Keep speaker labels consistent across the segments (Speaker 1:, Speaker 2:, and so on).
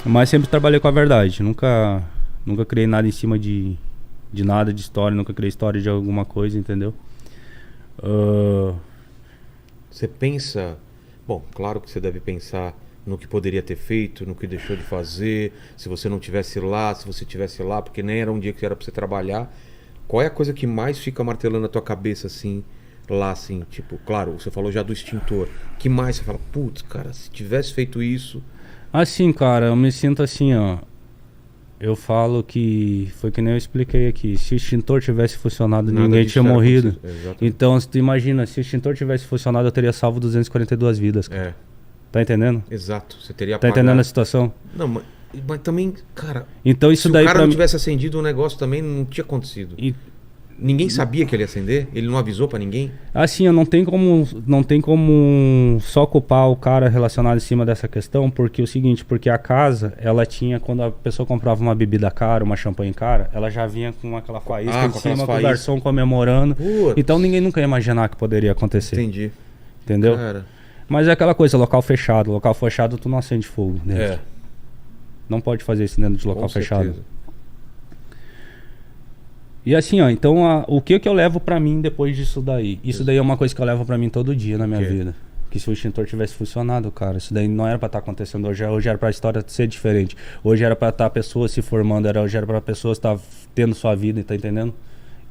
Speaker 1: Mas sempre trabalhei com a verdade. Nunca criei nada em cima de nada, de história. Nunca criei história de alguma coisa, entendeu?
Speaker 2: Você pensa... Bom, claro que você deve pensar no que poderia ter feito, no que deixou de fazer, se você não tivesse lá, se você tivesse lá, porque nem era um dia que era pra você trabalhar. Qual é a coisa que mais fica martelando na tua cabeça, assim, lá, assim, tipo, claro, você falou já do extintor. Que mais você fala, putz, cara, se tivesse feito isso...
Speaker 1: Assim, cara, eu me sinto assim, ó. Eu falo que foi que nem eu expliquei aqui. Se o extintor tivesse funcionado,
Speaker 2: Nada
Speaker 1: ninguém
Speaker 2: disso
Speaker 1: tinha
Speaker 2: era
Speaker 1: morrido.
Speaker 2: possível. Exatamente.
Speaker 1: Então, se tu imagina, se o extintor tivesse funcionado, eu teria salvo 242 vidas, cara.
Speaker 2: É,
Speaker 1: Tá entendendo?
Speaker 2: exato. Você teria
Speaker 1: Tá
Speaker 2: apagado.
Speaker 1: entendendo a situação?
Speaker 2: Não, mas também, cara,
Speaker 1: Então isso
Speaker 2: se
Speaker 1: daí
Speaker 2: o cara
Speaker 1: pra
Speaker 2: não
Speaker 1: mim.
Speaker 2: tivesse acendido o negócio também, não tinha acontecido. Ninguém sabia que ele ia acender? Ele não avisou pra ninguém?
Speaker 1: Assim, eu não tem como só culpar o cara relacionado em cima dessa questão, porque é o seguinte, porque a casa, ela tinha, quando a pessoa comprava uma bebida cara, uma champanhe cara, ela já vinha com aquela faísca
Speaker 2: Ah,
Speaker 1: em
Speaker 2: com
Speaker 1: cima,
Speaker 2: aquelas
Speaker 1: com o
Speaker 2: faíscas.
Speaker 1: garçom comemorando.
Speaker 2: Putz.
Speaker 1: Então ninguém nunca ia imaginar que poderia acontecer.
Speaker 2: Entendi.
Speaker 1: Entendeu?
Speaker 2: Cara,
Speaker 1: Mas é aquela coisa, local fechado tu não acende fogo dentro.
Speaker 2: é,
Speaker 1: Não pode fazer isso dentro de local
Speaker 2: com
Speaker 1: fechado.
Speaker 2: certeza.
Speaker 1: E assim, ó, então o que eu levo pra mim depois disso daí? Isso daí é uma coisa que eu levo pra mim todo dia na minha
Speaker 2: quê?
Speaker 1: vida. Que se o extintor tivesse funcionado, cara, isso daí não era pra estar acontecendo hoje. Hoje era pra história ser diferente. Hoje era pra estar pessoas se formando, hoje era pra pessoas estar tendo sua vida, tá entendendo?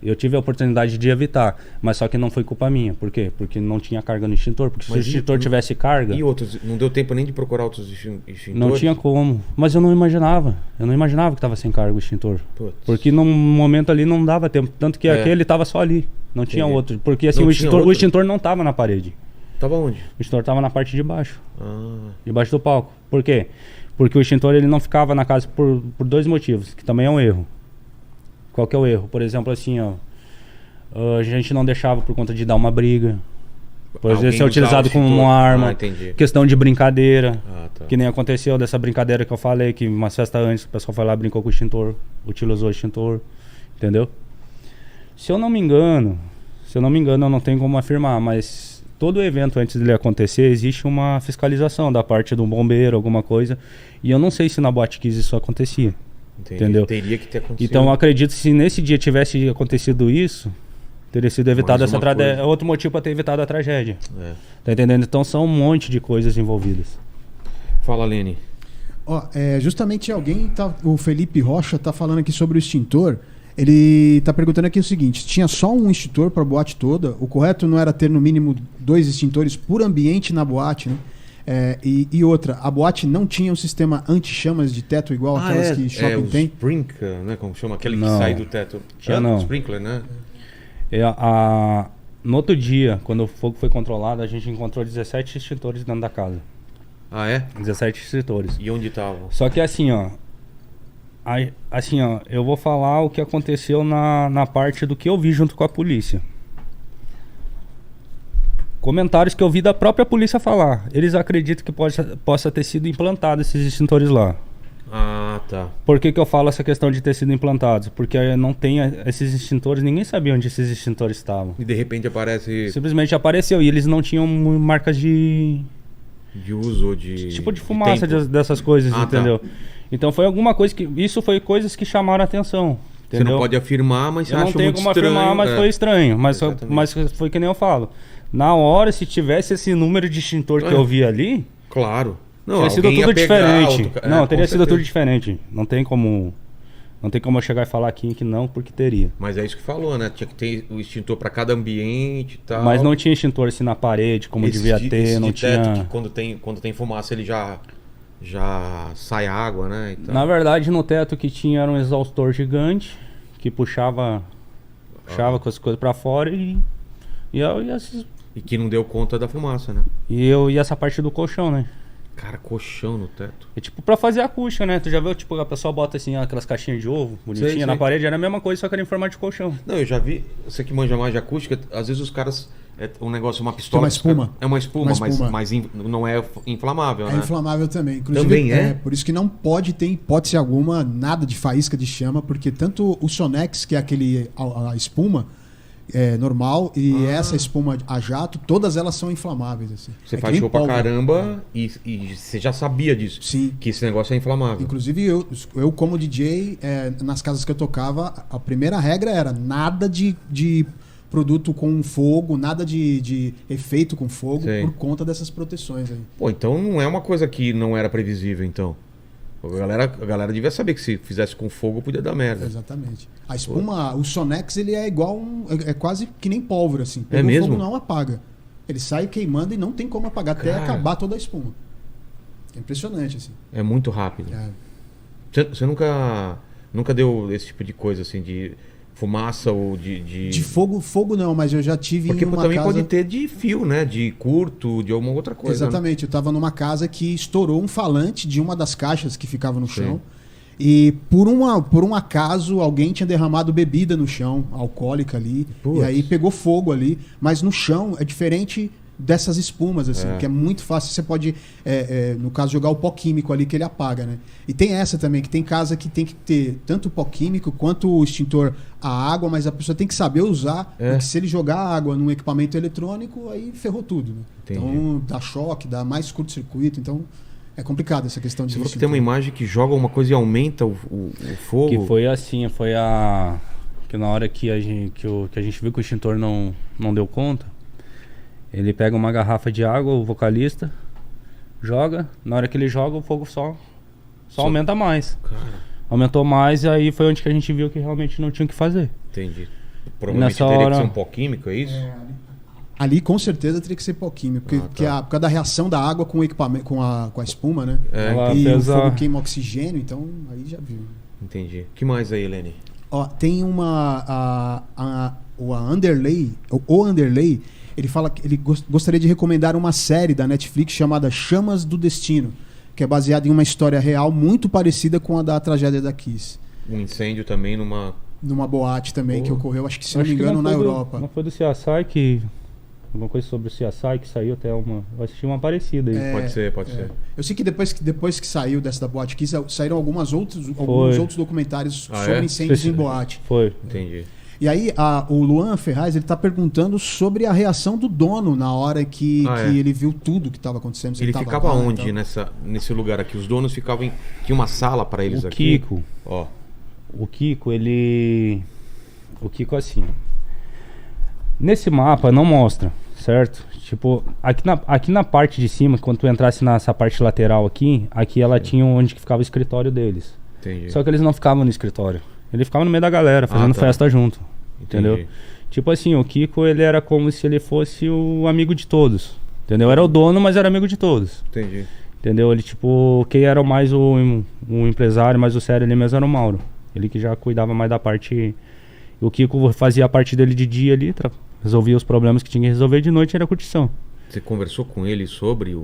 Speaker 1: Eu tive a oportunidade de evitar, mas só que não foi culpa minha. Por quê? Porque não tinha carga no extintor. Porque se o
Speaker 2: Mas
Speaker 1: extintor tivesse carga,
Speaker 2: E outros, não deu tempo nem de procurar outros extintores?
Speaker 1: não tinha como. Mas eu não imaginava. Eu não imaginava que tava sem carga o extintor.
Speaker 2: Putz.
Speaker 1: Porque num momento ali não dava tempo. Tanto que
Speaker 2: É.
Speaker 1: aquele tava só ali. Não tinha
Speaker 2: Entendi.
Speaker 1: outro. Porque assim,
Speaker 2: Não
Speaker 1: o
Speaker 2: tinha
Speaker 1: extintor,
Speaker 2: outro?
Speaker 1: o extintor não tava na parede.
Speaker 2: Tava onde?
Speaker 1: O extintor tava na parte de baixo.
Speaker 2: Ah,
Speaker 1: Debaixo do palco. Por quê? Porque o extintor ele não ficava na casa por dois motivos. Que também é um erro. Qual que é o erro? Por exemplo, assim, ó. A gente não deixava por conta de dar uma briga. Por
Speaker 2: alguém
Speaker 1: exemplo, ser
Speaker 2: usar
Speaker 1: utilizado
Speaker 2: o
Speaker 1: como
Speaker 2: extintor.
Speaker 1: uma arma.
Speaker 2: Ah, entendi.
Speaker 1: Questão de brincadeira.
Speaker 2: Ah, tá.
Speaker 1: Que nem aconteceu dessa brincadeira que eu falei, que uma festa antes o pessoal foi lá, brincou com o extintor, utilizou o extintor, entendeu? Se eu não me engano, eu não tenho como afirmar, mas todo evento antes dele acontecer, existe uma fiscalização da parte do bombeiro, alguma coisa, e eu não sei se na Boate Kiss isso acontecia,
Speaker 2: Entendi.
Speaker 1: entendeu?
Speaker 2: Teria que ter acontecido.
Speaker 1: Então eu acredito que se nesse dia tivesse acontecido isso, teria sido evitado
Speaker 2: Mais
Speaker 1: essa
Speaker 2: uma
Speaker 1: tragédia,
Speaker 2: coisa.
Speaker 1: outro motivo para ter evitado a tragédia,
Speaker 2: É.
Speaker 1: tá entendendo? Então são um monte de coisas envolvidas.
Speaker 2: Fala, Lene.
Speaker 3: Ó, justamente o Felipe Rocha tá falando aqui sobre o extintor. Ele tá perguntando aqui o seguinte: tinha só um extintor para a boate toda? O correto não era ter no mínimo 2 extintores por ambiente na boate, né? E outra, a boate não tinha um sistema anti-chamas de teto igual aquelas que shopping
Speaker 2: os
Speaker 3: tem?
Speaker 2: sprinkler, né? Como chama? Aquele que
Speaker 1: Não.
Speaker 2: sai do teto. Tinha
Speaker 1: não.
Speaker 2: sprinkler, né?
Speaker 1: No outro dia, quando o fogo foi controlado, a gente encontrou 17 extintores dentro da casa.
Speaker 2: Ah, é?
Speaker 1: 17 extintores.
Speaker 2: E onde estavam?
Speaker 1: Só que assim, ó. Eu vou falar o que aconteceu na parte do que eu vi junto com a polícia. Comentários que eu vi da própria polícia falar. Eles acreditam que possa ter sido implantado esses extintores lá.
Speaker 2: Ah, tá.
Speaker 1: Por que eu falo essa questão de ter sido implantados? Porque não tem esses extintores, ninguém sabia onde esses extintores estavam.
Speaker 2: E de repente aparece
Speaker 1: Simplesmente apareceu e eles não tinham marcas de
Speaker 2: de uso ou de...
Speaker 1: tipo de fumaça
Speaker 2: tempo.
Speaker 1: dessas coisas,
Speaker 2: Ah,
Speaker 1: entendeu?
Speaker 2: tá.
Speaker 1: Então foi alguma coisa que isso foi coisas que chamaram a atenção,
Speaker 2: Você
Speaker 1: entendeu?
Speaker 2: não pode afirmar, mas você
Speaker 1: Eu não
Speaker 2: acha
Speaker 1: tenho
Speaker 2: muito
Speaker 1: como
Speaker 2: estranho.
Speaker 1: afirmar, mas foi estranho, mas
Speaker 2: Exatamente.
Speaker 1: foi que nem eu falo. Na hora, se tivesse esse número de extintor que eu vi ali,
Speaker 2: Claro. Não,
Speaker 1: teria sido
Speaker 2: alguém
Speaker 1: tudo
Speaker 2: ia pegar
Speaker 1: diferente.
Speaker 2: outro-
Speaker 1: Não,
Speaker 2: com
Speaker 1: teria sido
Speaker 2: certeza.
Speaker 1: tudo diferente. Não tem como eu chegar e falar aqui que não, porque teria.
Speaker 2: Mas é isso que falou, né? Tinha que ter o extintor para cada ambiente e tal.
Speaker 1: Mas não tinha extintor assim na parede, como
Speaker 2: Esse
Speaker 1: devia
Speaker 2: de-
Speaker 1: ter,
Speaker 2: esse
Speaker 1: não
Speaker 2: de teto
Speaker 1: tinha.
Speaker 2: que quando tem fumaça ele já sai água, né? E tal.
Speaker 1: Na verdade, no teto que tinha era um exaustor gigante que puxava com as coisas pra fora
Speaker 2: E que não deu conta da fumaça, né?
Speaker 1: e essa parte do colchão, né?
Speaker 2: Cara, colchão no teto.
Speaker 1: É tipo pra fazer acústica, né? Tu já viu, tipo, a pessoa bota assim aquelas caixinhas de ovo bonitinha
Speaker 2: Sei,
Speaker 1: na
Speaker 2: sei.
Speaker 1: parede, era a mesma coisa, só que era em formato de colchão.
Speaker 2: Não, eu já vi, você que manja mais de acústica, às vezes os caras. É um negócio, uma pistola.
Speaker 3: Tem uma espuma.
Speaker 2: É uma espuma,
Speaker 3: Uma espuma.
Speaker 2: mas não é inflamável,
Speaker 3: É
Speaker 2: né?
Speaker 3: inflamável também. Inclusive,
Speaker 2: Também é?
Speaker 3: Por isso que não pode ter hipótese alguma, nada de faísca de chama, porque tanto o Sonex, que é aquele a espuma, normal e essa espuma a jato, todas elas são inflamáveis. Assim.
Speaker 2: Você
Speaker 3: que
Speaker 2: faz
Speaker 3: nem
Speaker 2: show pra
Speaker 3: pólvora.
Speaker 2: caramba e você já sabia disso.
Speaker 3: Sim.
Speaker 2: Que esse negócio é inflamável.
Speaker 3: Inclusive, eu como DJ, nas casas que eu tocava, a primeira regra era nada de produto com fogo, nada de efeito com fogo,
Speaker 2: Sei.
Speaker 3: por conta dessas proteções aí.
Speaker 2: Pô, então não é uma coisa que não era previsível, então. A galera devia saber que se fizesse com fogo podia dar merda.
Speaker 3: Exatamente. A espuma, o Sonex, ele é igual é quase que nem pólvora, assim.
Speaker 2: É mesmo?
Speaker 3: Fogo não apaga. Ele sai queimando e não tem como apagar até
Speaker 2: Cara.
Speaker 3: acabar toda a espuma. É impressionante, assim.
Speaker 2: É muito rápido.
Speaker 3: É.
Speaker 2: Você nunca deu esse tipo de coisa, assim, de fumaça ou de...
Speaker 3: De fogo não, mas eu já tive
Speaker 2: Porque
Speaker 3: em uma
Speaker 2: também
Speaker 3: casa...
Speaker 2: pode ter de fio, né? De curto, de alguma outra coisa.
Speaker 3: Exatamente, eu tava numa casa que estourou um falante de uma das caixas que ficava no chão. E por um acaso alguém tinha derramado bebida no chão, alcoólica ali.
Speaker 2: Putz.
Speaker 3: E aí pegou fogo ali. Mas no chão é diferente dessas espumas, assim, que é muito fácil. Você pode, no caso, jogar o pó químico ali que ele apaga, né? E tem essa também, que tem casa que tem que ter tanto o pó químico quanto o extintor a água, mas a pessoa tem que saber usar, porque se ele jogar água num equipamento eletrônico, aí ferrou tudo, né?
Speaker 2: Entendi.
Speaker 3: Então dá choque, dá mais curto-circuito, então é complicado essa questão de
Speaker 2: Você falou que
Speaker 3: extintor.
Speaker 2: tem uma imagem que joga uma coisa e aumenta o fogo.
Speaker 1: Que foi assim, que na hora que a gente viu que o extintor não deu conta, ele pega uma garrafa de água, o vocalista, joga, na hora que ele joga o fogo só aumenta mais.
Speaker 2: Cara,
Speaker 1: Aumentou mais e aí foi onde que a gente viu que realmente não tinha o que fazer.
Speaker 2: entendi. Provavelmente
Speaker 1: nessa
Speaker 2: teria
Speaker 1: hora-
Speaker 2: que ser um pó químico, é isso?
Speaker 3: Ali com certeza teria que ser pó químico, porque
Speaker 2: tá.
Speaker 3: que por causa da reação da água com o equipamento, com a espuma, né?
Speaker 1: Ela
Speaker 3: E o
Speaker 1: fez
Speaker 3: fogo
Speaker 1: a...
Speaker 3: queima oxigênio, então aí já viu.
Speaker 2: Entendi. O que mais aí, Helene?
Speaker 3: Ó, tem o Underlay, o Underlay, ele fala que ele gostaria de recomendar uma série da Netflix chamada Chamas do Destino, que é baseada em uma história real muito parecida com a da tragédia da Kiss.
Speaker 2: Um incêndio também numa
Speaker 3: boate também que
Speaker 2: Pô.
Speaker 3: ocorreu, acho que se não
Speaker 1: Acho
Speaker 3: me
Speaker 1: que
Speaker 3: engano, na
Speaker 1: foi
Speaker 3: Europa.
Speaker 1: não foi do CSI que... Alguma coisa sobre o CSI que saiu até uma... Eu assisti uma parecida aí.
Speaker 2: Pode ser.
Speaker 3: Eu sei que depois que saiu dessa da boate Kiss, saíram alguns outros documentários
Speaker 2: Ah,
Speaker 3: sobre
Speaker 2: é?
Speaker 3: incêndios em boate.
Speaker 1: Foi.
Speaker 2: Entendi.
Speaker 3: E aí o Luan Ferraz, ele tá perguntando sobre a reação do dono na hora que ele viu tudo que estava acontecendo. Se
Speaker 2: Ele
Speaker 3: tava
Speaker 2: ficava
Speaker 3: lá e
Speaker 2: onde
Speaker 3: tal.
Speaker 2: nesse lugar aqui? Os donos ficavam tinha uma sala para eles
Speaker 1: O
Speaker 2: aqui?
Speaker 1: Kiko,
Speaker 2: Ó,
Speaker 1: o Kiko, assim... Nesse mapa não mostra, certo? Tipo, aqui na parte de cima, quando tu entrasse nessa parte lateral aqui ela tinha onde que ficava o escritório deles.
Speaker 2: entendi.
Speaker 1: Só que eles não ficavam no escritório. Ele ficava no meio da galera, fazendo
Speaker 2: tá.
Speaker 1: festa junto.
Speaker 2: Entendi.
Speaker 1: Entendeu? Tipo assim, o Kiko, ele era como se ele fosse o amigo de todos. Entendeu? Era o dono, mas era amigo de todos.
Speaker 2: Entendi.
Speaker 1: Entendeu? Ele, tipo, quem era mais o empresário, mais o sério ali mesmo era o Mauro. Ele que já cuidava mais da parte... O Kiko fazia a parte dele de dia ali, resolvia os problemas que tinha que resolver, de noite era curtição.
Speaker 2: Você conversou com ele sobre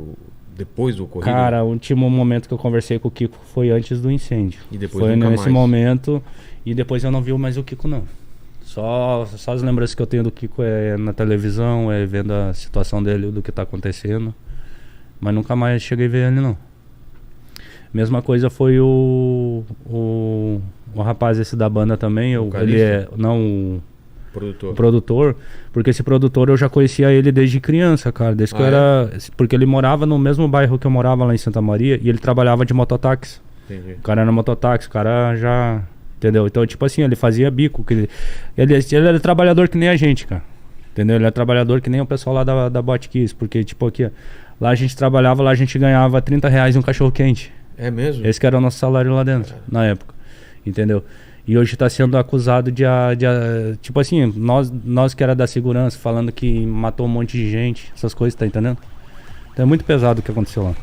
Speaker 2: depois do ocorrido?
Speaker 1: Cara, o último momento que eu conversei com o Kiko foi antes do incêndio.
Speaker 2: E depois
Speaker 1: foi
Speaker 2: nunca
Speaker 1: nesse
Speaker 2: mais.
Speaker 1: momento, e depois eu não vi mais o Kiko, não. Só as lembranças que eu tenho do Kiko é na televisão, é vendo a situação dele, do que tá acontecendo. Mas nunca mais cheguei a ver ele, não. Mesma coisa foi o rapaz esse da banda também,
Speaker 2: Vocalista?
Speaker 1: o
Speaker 2: Produtor.
Speaker 1: produtor, porque esse produtor eu já conhecia ele desde criança, cara, desde que eu era... Porque ele morava no mesmo bairro que eu morava lá em Santa Maria, e ele trabalhava de mototáxi.
Speaker 2: Entendi.
Speaker 1: O cara era mototáxi, o cara já... Entendeu? Então, tipo assim, ele fazia bico. Ele era trabalhador que nem a gente, cara. Entendeu? Ele era trabalhador que nem o pessoal lá da Boate Kiss, porque, tipo, aqui, ó, lá a gente trabalhava, lá a gente ganhava R$30 um cachorro quente.
Speaker 2: É mesmo?
Speaker 1: Esse que era o nosso salário lá dentro, na época. Entendeu? E hoje tá sendo acusado de tipo assim, nós que era da segurança, falando que matou um monte de gente, essas coisas, tá entendendo? Então é muito pesado o que aconteceu lá.